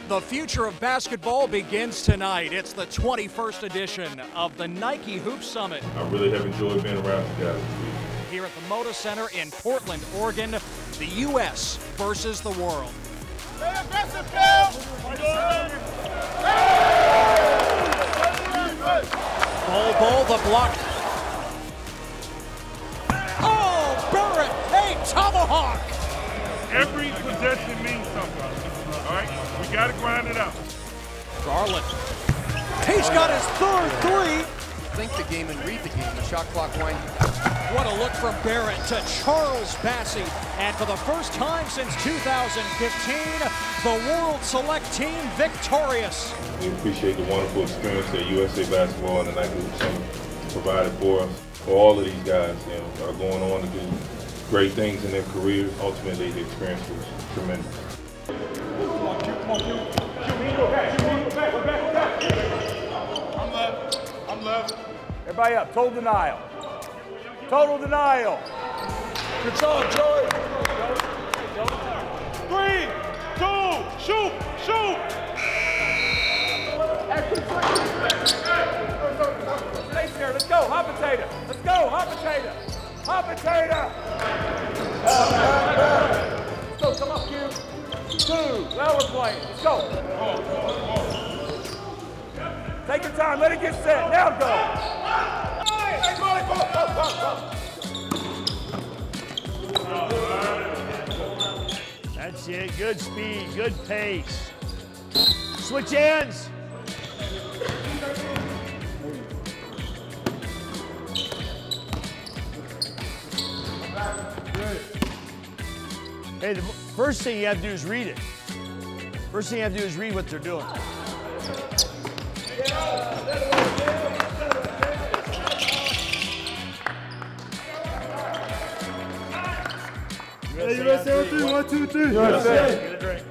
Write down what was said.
The future of basketball begins tonight. It's the 21st edition of the Nike Hoop Summit. I really have enjoyed being around you guys. Here at the Moda Center in Portland, Oregon, the U.S. versus the world. Stay aggressive, Phil! Bol, the block. Oh, Barrett, a tomahawk! Every possession means something, all right? We got to grind it out. Garland. He's got his third three. Think the game and read the game. The shot clock winding. What a look from Barrett to Charles Bassey. And for the first time since 2015, the World Select Team victorious. We appreciate the wonderful experience that USA Basketball and the Nike Hoop Summit provided for us. For all of these guys, are going on to do great things in their careers. Ultimately, the experience was tremendous. I'm left. Everybody up. Total denial. Total denial. Good job, Joey. 3, 2, shoot, shoot. Stationary, let's go, hot potato. Let's go, hot potato. Hot potato. Let's go, come up, Q. 2, now we're playing. Let's go. Take your time, let it get set. Now go. That's it. Good speed, good pace. Switch ends. Hey, the first thing you have to do is read it. First thing you have to do is read what they're doing. USA on 3, 1, 2, 3. USA. Get a drink.